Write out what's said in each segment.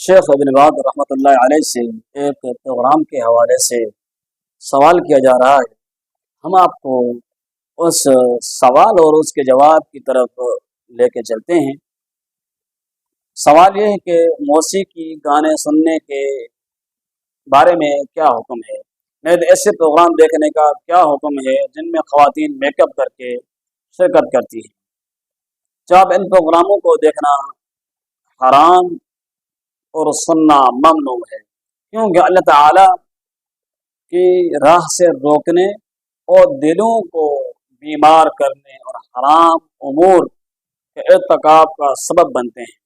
شیخ ابن باز رحمۃ اللہ علیہ سے ایک پروگرام کے حوالے سے سوال کیا جا رہا ہے۔ ہم آپ کو اس سوال اور اس کے جواب کی طرف لے کے چلتے ہیں۔ سوال یہ ہے کہ موسیقی گانے سننے کے بارے میں کیا حکم ہے؟ ایسے پروگرام دیکھنے کا کیا حکم ہے جن میں خواتین میک اپ کر کے شرکت کرتی ہیں؟ جب ان پروگراموں کو دیکھنا حرام اور سننا ممنوع ہے، کیونکہ اللہ تعالیٰ کی راہ سے روکنے اور دلوں کو بیمار کرنے اور حرام امور کے ارتکاب کا سبب بنتے ہیں۔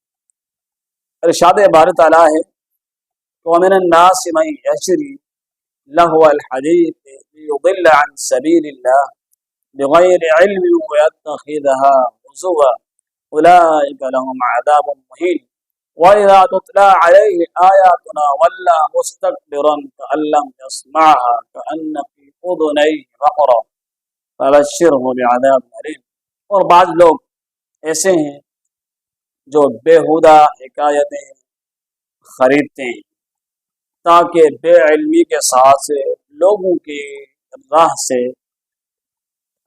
ارشاد باری تعالیٰ ہے وَمِنَ النَّاسِ مَن يَشْتَرِي لَهْوَ الْحَدِيثِ لِيُضِلَّ عَن سَبِيلِ اللَّهِ بِغَيْرِ عِلْمٍ وَيَتَّخِذَهَا هُزُوًا أُولَٰئِكَ لَهُمْ عَذَابٌ مُّهِينٌ وَإِذَا تُتْلَىٰ عَلَيْهِ آيَاتُنَا وَلَّىٰ مُسْتَكْبِرًا كَأَن لَّمْ يَسْمَعْهَا كَأَنَّ فِي أُذُنَيْهِ وَقْرًا فَبَشِّرْهُ بِعَذَابٍ أَلِيمٍ۔ اور بعض لوگ ایسے ہیں جو بیہودہ حکایتیں خریدتے ہیں تاکہ بے علمی کے ساتھ لوگوں کی راہ سے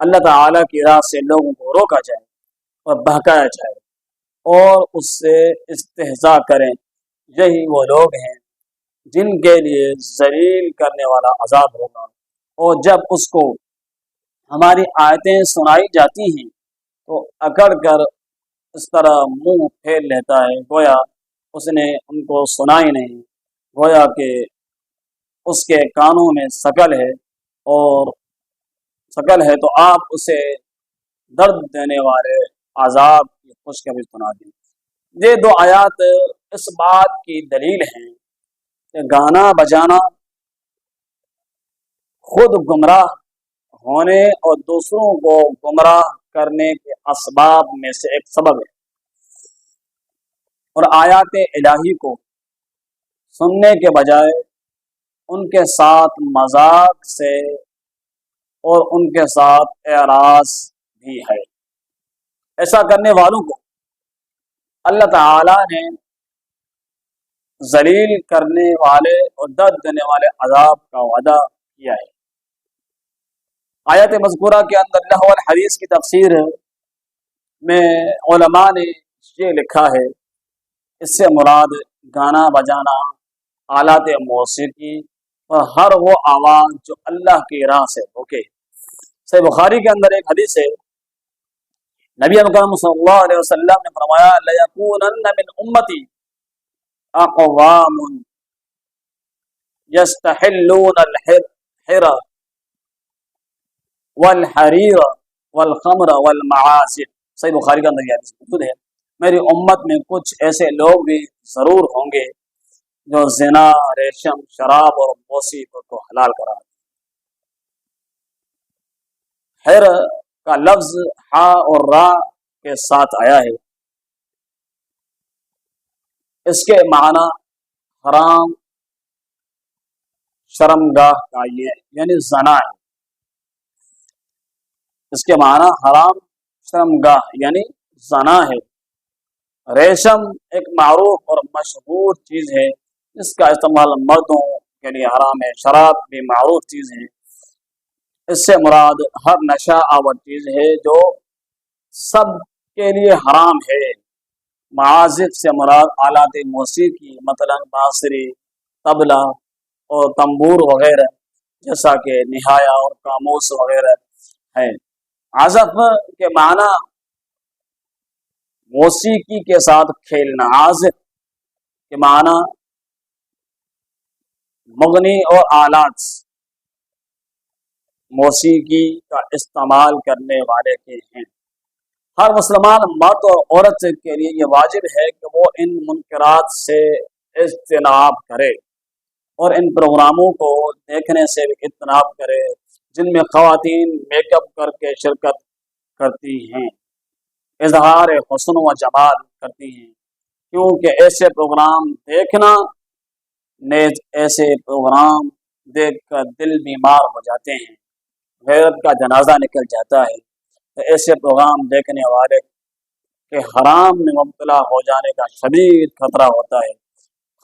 اللہ تعالیٰ کی راہ سے لوگوں کو روکا جائے اور بہکایا جائے اور اس سے استہزاء کریں۔ یہی وہ لوگ ہیں جن کے لیے ذلیل کرنے والا عذاب ہوگا۔ اور جب اس کو ہماری آیتیں سنائی جاتی ہیں تو اکڑ کر اس طرح منہ پھیر لیتا ہے گویا اس نے ان کو سنا ہی نہیں، گویا کہ اس کے کانوں میں شکل ہے اور شکل ہے تو آپ اسے درد دینے والے عذاب کی خوشخبری سنا دیں۔ یہ دو آیات اس بات کی دلیل ہیں کہ گانا بجانا خود گمراہ ہونے اور دوسروں کو گمراہ کرنے کے اسباب میں سے ایک سبب ہے، اور آیات الہی کو سننے کے بجائے ان کے ساتھ مذاق سے اور ان کے ساتھ اعراض بھی ہے۔ ایسا کرنے والوں کو اللہ تعالی نے ذلیل کرنے والے اور درد دینے والے عذاب کا وعدہ کیا ہے۔ آیت مذکورہ کے اندر لہو الحدیث کی تفسیر میں علماء نے یہ لکھا ہے، اس سے مراد گانا بجانا، آلات موسیقی اور ہر وہ آواز جو اللہ کی راہ سے روکے۔ صحیح بخاری کے اندر ایک حدیث ہے، نبی اکرم صلی اللہ علیہ وسلم نے فرمایا لَيَكُونَنَّ مِنْ أُمَّتِي أَقْوَامٌ يَسْتَحِلُّونَ الْحِرَّ وَالْحَرِيرَ وَالْخَمْرَ وَالْمَعَازِفَ۔ صحیح بخاری کے اندر یہ حدیث موجود ہے، میری امت میں کچھ ایسے لوگ بھی ضرور ہوں گے جو زنا، ریشم، شراب اور موسیقی کو حلال قرار دیں۔ حر کا لفظ ہا اور را کے ساتھ آیا ہے، اس کے معنی حرام شرمگاہ کا یعنی زنا ہے۔ اس کے معنی حرام شرمگاہ یعنی زنا ہے۔ ریشم ایک معروف اور مشہور چیز ہے جس کا استعمال مردوں کے لیے حرام ہے۔ شراب بھی معروف چیز ہے، اس سے مراد ہر نشہ آور چیز ہے جو سب کے لیے حرام ہے۔ معازف سے مراد آلات موسیقی مثلا بانسری، طبلہ اور تنبور وغیرہ جیسا کہ نہایا اور کاموس وغیرہ ہے۔ عزف کے معنی موسیقی کے ساتھ کھیلنا، عازف کے معنی مغنی اور آلات موسیقی کا استعمال کرنے والے کے ہیں۔ ہر مسلمان مرد اور عورت کے لیے یہ واجب ہے کہ وہ ان منکرات سے اجتناب کرے اور ان پروگراموں کو دیکھنے سے بھی اجتناب کرے جن میں خواتین میک اپ کر کے شرکت کرتی ہیں، اظہار حسن و جمال کرتی ہیں، کیونکہ ایسے پروگرام دیکھنا نیز ایسے پروگرام دیکھ کر دل بیمار ہو جاتے ہیں، غیرت کا جنازہ نکل جاتا ہے۔ تو ایسے پروگرام دیکھنے والے کے حرام میں مبتلا ہو جانے کا شدید خطرہ ہوتا ہے۔